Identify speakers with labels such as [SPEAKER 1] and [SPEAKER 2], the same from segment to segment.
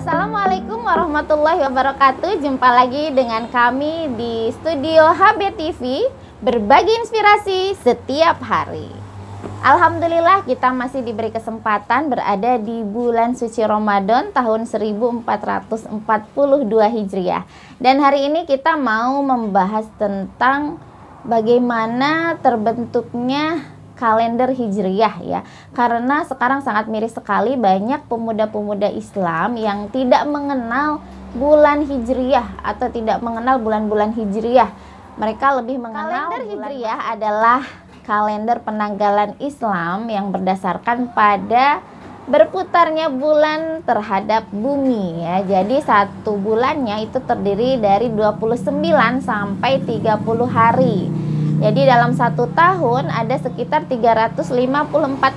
[SPEAKER 1] Assalamualaikum warahmatullahi wabarakatuh. Jumpa lagi dengan kami di studio HBTV, berbagi inspirasi setiap hari. Alhamdulillah kita masih diberi kesempatan berada di bulan suci Ramadan tahun 1442 Hijriah. Dan hari ini kita mau membahas tentang bagaimana terbentuknya kalender Hijriyah ya. Karena sekarang sangat miris sekali, banyak pemuda-pemuda Islam yang tidak mengenal bulan Hijriyah atau tidak mengenal bulan-bulan Hijriyah. Mereka lebih mengenal kalender Hijriyah adalah kalender penanggalan Islam yang berdasarkan pada berputarnya bulan terhadap bumi ya. Jadi satu bulannya itu terdiri dari 29 sampai 30 hari. Jadi dalam satu tahun ada sekitar 354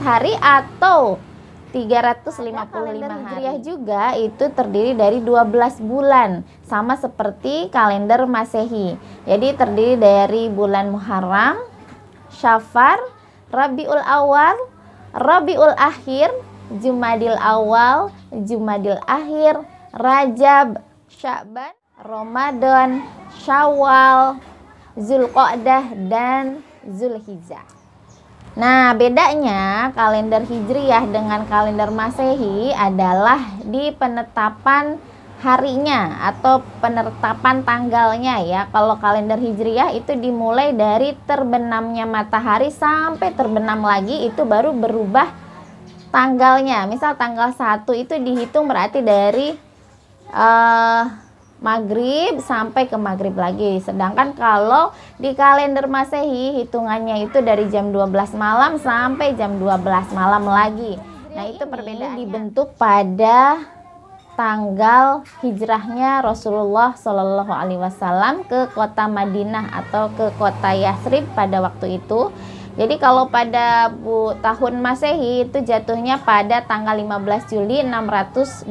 [SPEAKER 1] hari atau 355 hari. Hijriah juga itu terdiri dari 12 bulan, sama seperti kalender Masehi. Jadi terdiri dari bulan Muharram, Syafar, Rabiul Awal, Rabiul Akhir, Jumadil Awal, Jumadil Akhir, Rajab, Sya'ban, Ramadan, Syawal, Zulqa'dah, dan Zulhijjah. Nah, bedanya kalender Hijriyah dengan kalender Masehi adalah di penetapan harinya atau penetapan tanggalnya ya. Kalau kalender Hijriyah itu dimulai dari terbenamnya matahari sampai terbenam lagi, itu baru berubah tanggalnya. Misal tanggal 1 itu dihitung berarti dari maghrib sampai ke maghrib lagi. Sedangkan kalau di kalender Masehi hitungannya itu dari jam 12 malam sampai jam 12 malam lagi. Nah, itu perbedaannya. Dibentuk pada tanggal hijrahnya Rasulullah Shallallahu Alaihi Wasallam ke kota Madinah atau ke kota Yasrib pada waktu itu. Jadi kalau pada tahun Masehi itu jatuhnya pada tanggal 15 Juli 622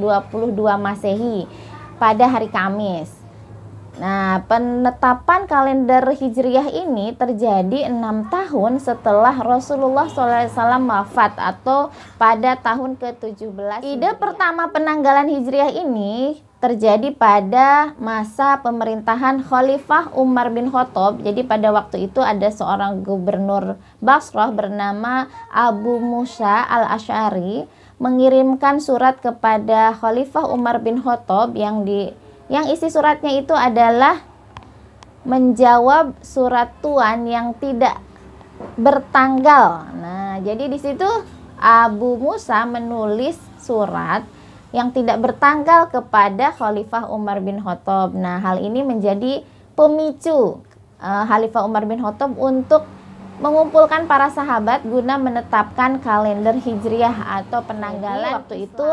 [SPEAKER 1] Masehi pada hari Kamis. Nah, penetapan kalender Hijriyah ini terjadi 6 tahun setelah Rasulullah SAW wafat atau pada tahun ke-17. Ide pertama penanggalan Hijriyah ini terjadi pada masa pemerintahan Khalifah Umar bin Khattab. Jadi pada waktu itu ada seorang gubernur Basrah bernama Abu Musa al-Asy'ari mengirimkan surat kepada Khalifah Umar bin Khattab yang isi suratnya itu adalah menjawab surat tuan yang tidak bertanggal. Nah, jadi di situ Abu Musa menulis surat yang tidak bertanggal kepada Khalifah Umar bin Khattab. Nah, hal ini menjadi pemicu Khalifah Umar bin Khattab untuk mengumpulkan para sahabat guna menetapkan kalender Hijriyah atau penanggalan. Waktu itu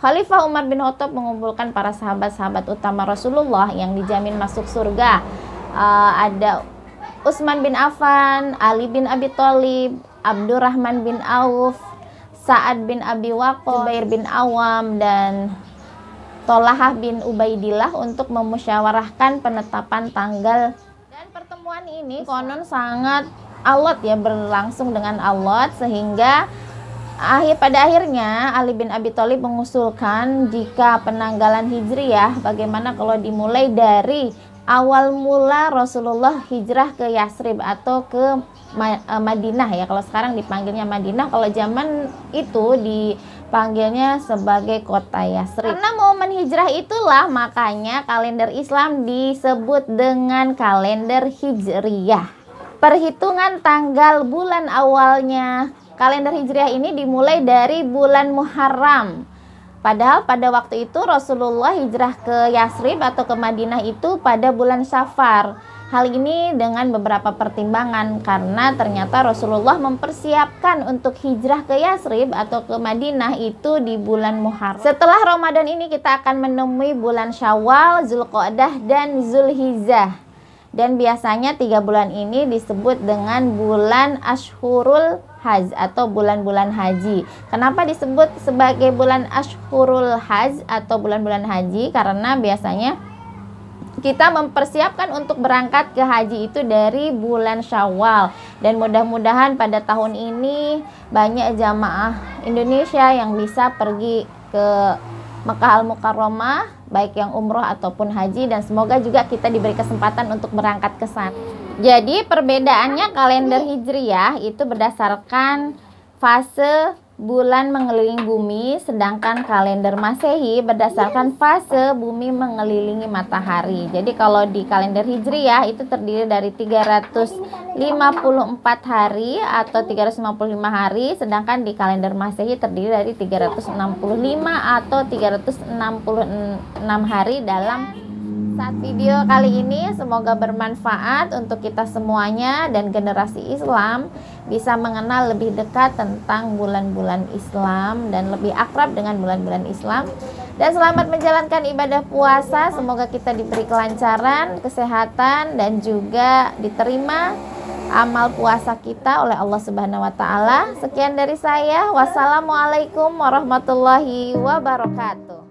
[SPEAKER 1] Khalifah Umar bin Khattab mengumpulkan para sahabat-sahabat utama Rasulullah yang dijamin masuk surga. Ada Utsman bin Affan, Ali bin Abi Thalib, Abdurrahman bin Auf, Sa'ad bin Abi Waqqas, Zubair bin Awam, dan Tolahah bin Ubaidillah untuk memusyawarahkan penetapan tanggal. Dan pertemuan ini konon sangat alot ya, berlangsung dengan alot, sehingga pada akhirnya Ali bin Abi Thalib mengusulkan jika penanggalan Hijriyah bagaimana kalau dimulai dari awal mula Rasulullah hijrah ke Yasrib atau ke Madinah ya. Kalau sekarang dipanggilnya Madinah, kalau zaman itu dipanggilnya sebagai kota Yasrib. Karena momen hijrah itulah makanya kalender Islam disebut dengan kalender Hijriyah. Perhitungan tanggal bulan awalnya kalender Hijriah ini dimulai dari bulan Muharram. Padahal pada waktu itu Rasulullah hijrah ke Yasrib atau ke Madinah itu pada bulan Syafar. Hal ini dengan beberapa pertimbangan karena ternyata Rasulullah mempersiapkan untuk hijrah ke Yasrib atau ke Madinah itu di bulan Muharram. Setelah Ramadan ini kita akan menemui bulan Syawal, Zulqa'dah, dan Zulhijjah. Dan biasanya 3 bulan ini disebut dengan bulan Ashhurul Hajj atau bulan-bulan haji. Kenapa disebut sebagai bulan Ashhurul Hajj atau bulan-bulan haji? Karena biasanya kita mempersiapkan untuk berangkat ke haji itu dari bulan Syawal. Dan mudah-mudahan pada tahun ini banyak jamaah Indonesia yang bisa pergi ke Mekah Al-Mukarramah, baik yang umroh ataupun haji, dan semoga juga kita diberi kesempatan untuk berangkat ke sana. Jadi perbedaannya kalender Hijriyah itu berdasarkan fase bulan mengelilingi bumi, sedangkan kalender Masehi berdasarkan fase bumi mengelilingi matahari. Jadi kalau di kalender Hijriyah itu terdiri dari 354 hari atau 355 hari, sedangkan di kalender Masehi terdiri dari 365 atau 366 hari dalam saat video kali ini. Semoga bermanfaat untuk kita semuanya dan generasi Islam bisa mengenal lebih dekat tentang bulan-bulan Islam dan lebih akrab dengan bulan-bulan Islam. Dan selamat menjalankan ibadah puasa. Semoga kita diberi kelancaran, kesehatan, dan juga diterima amal puasa kita oleh Allah Subhanahu wa taala. Sekian dari saya. Wassalamualaikum warahmatullahi wabarakatuh.